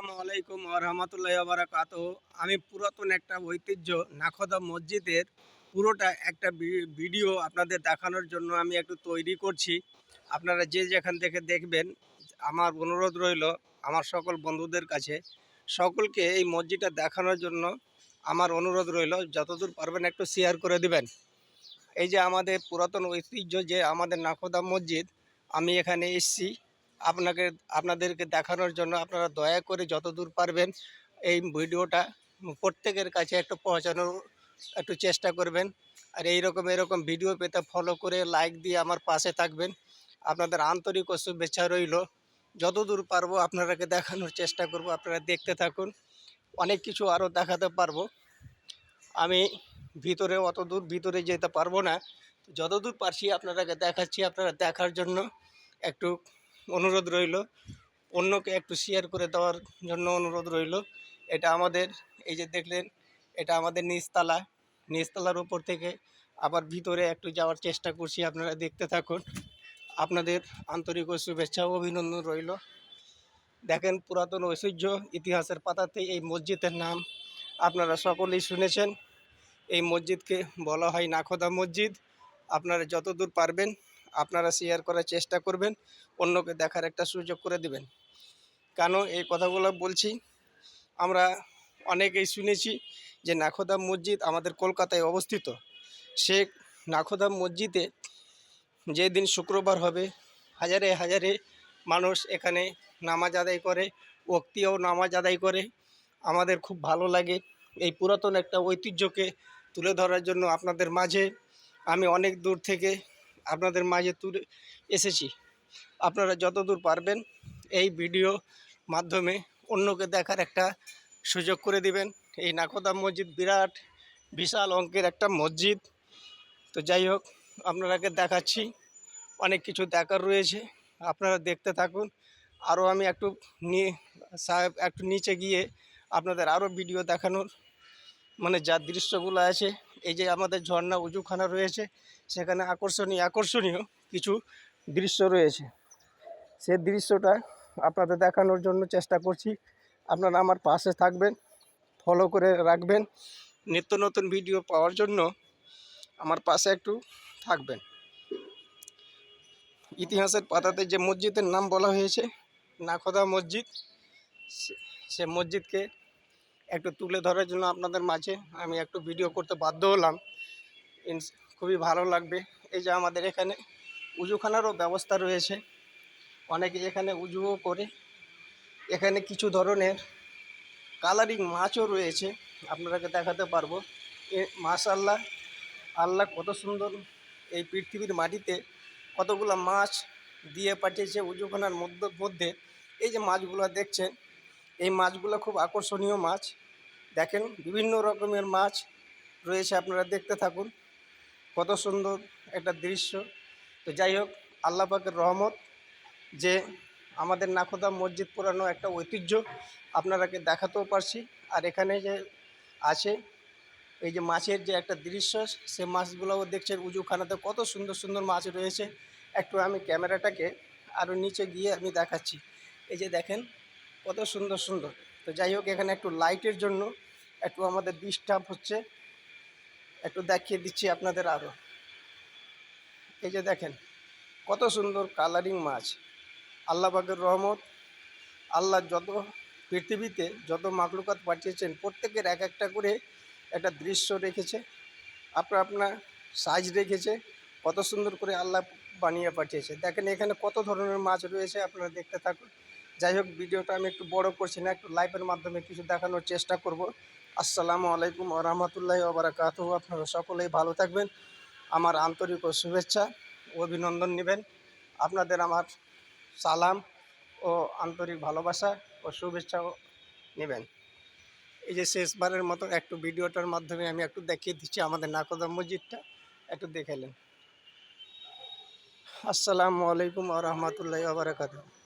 আসসালামু আলাইকুম ওয়া রাহমাতুল্লাহি ওয়া বারাকাতুহু। আমি পুরাতন একটা ঐতিহ্য নাখোদা মসজিদের পুরোটা একটা ভিডিও আপনাদের দেখানোর জন্য আমি একটু তৈরি করছি। আপনারা যে যেখান থেকে দেখবেন, আমার অনুরোধ রইল আমার সকল বন্ধুদের কাছে, সকলকে এই মসজিদটা দেখানোর জন্য আমার অনুরোধ রইল, যতদূর পারবেন একটু শেয়ার করে দিবেন। এই যে আমাদের পুরাতন ঐতিহ্য যে আমাদের নাখোদা মসজিদ, আমি এখানে এসেছি আপনাদেরকে দেখানোর জন্য। আপনারা দয়া করে যতদূর পারবেন এই ভিডিওটা প্রত্যেকের কাছে একটু পৌঁছানোর একটু চেষ্টা করবেন। আর এরকম ভিডিও পেতে ফলো করে লাইক দিয়ে আমার পাশে থাকবেন। আপনাদের আন্তরিক ও শুভেচ্ছা রইল। যতদূর পারবো আপনারাকে দেখানোর চেষ্টা করব, আপনারা দেখতে থাকুন। অনেক কিছু আরও দেখাতে পারবো। আমি অত দূর ভিতরে যেতে পারবো না, যতদূর পারছি আপনারাকে দেখাচ্ছি। আপনারা দেখার জন্য একটু অনুরোধ রইল, অন্যকে একটু শেয়ার করে দেওয়ার জন্য অনুরোধ রইল। এটা আমাদের, এই যে দেখলেন, এটা আমাদের নিচতলার উপর থেকে আবার ভিতরে একটু যাওয়ার চেষ্টা করছি। আপনারা দেখতে থাকুন। আপনাদের আন্তরিক ও শুভেচ্ছা ও অভিনন্দন রইল। দেখেন, পুরাতন ঐতিহ্য ইতিহাসের পাতাতে এই মসজিদের নাম আপনারা সকলেই শুনেছেন। এই মসজিদকে বলা হয় নাখোদা মসজিদ। আপনারা যতদূর পারবেন আপনারা শেয়ার করার চেষ্টা করবেন, অন্যকে দেখার একটা সুযোগ করে দিবেন। কেন এই কথাগুলো বলছি, আমরা অনেকেই শুনেছি যে নাখোদা মসজিদ আমাদের কলকাতায় অবস্থিত। সে নাখোদা মসজিদে যেদিন শুক্রবার হবে, হাজারে হাজারে মানুষ এখানে নামাজ আদায় করে, ওক্তিয়াও নামাজ আদায় করে। আমাদের খুব ভালো লাগে এই পুরাতন একটা ঐতিহ্যকে তুলে ধরার জন্য আপনাদের মাঝে আমি অনেক দূর থেকে আপনাদের মাঝে তুলে এসেছি। আপনারা যতদূর পারবেন এই ভিডিও মাধ্যমে অন্যকে দেখার একটা সুযোগ করে দিবেন। এই নাখোদা মসজিদ বিরাট বিশাল অঙ্কের একটা মসজিদ। তো যাই হোক, আপনারাকে দেখাচ্ছি, অনেক কিছু দেখার রয়েছে, আপনারা দেখতে থাকুন। আরও আমি একটু নিচে গিয়ে আপনাদের আরও ভিডিও দেখানোর যা দৃশ্যগুলো আছে। এই যে আমাদের ঝর্ণা উজুখানা রয়েছে, সেখানে আকর্ষণীয় কিছু দৃশ্য রয়েছে। সে দৃশ্যটা আপনাদের দেখানোর জন্য চেষ্টা করছি। আপনারা আমার পাশে থাকবেন, ফলো করে রাখবেন। নিত্য নতুন ভিডিও পাওয়ার জন্য আমার পাশে একটু থাকবেন। ইতিহাসের পাতাতে যে মসজিদের নাম বলা হয়েছে নাখোদা মসজিদ, সে মসজিদকে একটু তুলে ধরার জন্য আপনাদের মাঝে আমি একটু ভিডিও করতে বাধ্য হলাম। খুবই ভালো লাগবে। এই যে আমাদের এখানে উজুখানারও ব্যবস্থা রয়েছে, অনেকে এখানে উজুও করে। এখানে কিছু ধরনের কালারিং মাছও রয়েছে, আপনারাকে দেখাতে পারবো। মাশাআল্লাহ, আল্লাহ কত সুন্দর এই পৃথিবীর মাটিতে কতগুলো মাছ দিয়ে পাঠিয়েছে উজুখানার মধ্যে। এই যে মাছগুলো দেখছেন, এই মাছগুলো খুব আকর্ষণীয় মাছ। দেখেন, বিভিন্ন রকমের মাছ রয়েছে, আপনারা দেখতে থাকুন। কত সুন্দর একটা দৃশ্য। তো যাই হোক, আল্লাহ পাকের রহমত যে আমাদের নাখোদা মসজিদ পুরানো একটা ঐতিহ্য আপনারাকে দেখাতেও পারছি। আর এখানে যে আছে এই যে মাছের যে একটা দৃশ্য, সে মাছগুলোও দেখছেন উজুখানাতে কত সুন্দর সুন্দর মাছ রয়েছে। একটু আমি ক্যামেরাটাকে আরও নিচে গিয়ে আমি দেখাচ্ছি। এই যে দেখেন কত সুন্দর সুন্দর। তো যাই হোক, এখানে একটু লাইটের জন্য একটু আমাদের ডিস্টার্ব হচ্ছে, একটু দেখিয়ে দিচ্ছি আপনাদের আরও। এই যে দেখেন কত সুন্দর কালারিং মাছ। আল্লাহ পাকের রহমত। আল্লাহ যত পৃথিবীতে যত মাখলুকাত পাঠিয়েছেন, প্রত্যেকের এক একটা করে একটা দৃশ্য রেখেছে, আপনার সাইজ রেখেছে। কত সুন্দর করে আল্লাহ বানিয়ে পাঠিয়েছে। দেখেন এখানে কত ধরনের মাছ রয়েছে, আপনারা দেখতে থাকুন। যাই হোক, ভিডিওটা আমি একটু বড় করছি না, একটু লাইভের মাধ্যমে কিছু দেখানোর চেষ্টা করব। আসসালামু আলাইকুম ওয়া রাহমাতুল্লাহি ওয়া বারাকাতুহু। আপনারা সকলেই ভালো থাকবেন। আমার আন্তরিক ও শুভেচ্ছা ও অভিনন্দন নেবেন। আপনাদের আমার সালাম ও আন্তরিক ভালোবাসা ও শুভেচ্ছাও নেবেন। এই যে শেষবারের মতো একটু ভিডিওটার মাধ্যমে আমি একটু দেখিয়ে দিচ্ছি আমাদের নাখোদা মসজিদটা, একটু দেখে নেন। আসসালামু আলাইকুম ওয়া রাহমাতুল্লাহি ওয়া বারাকাতুহু।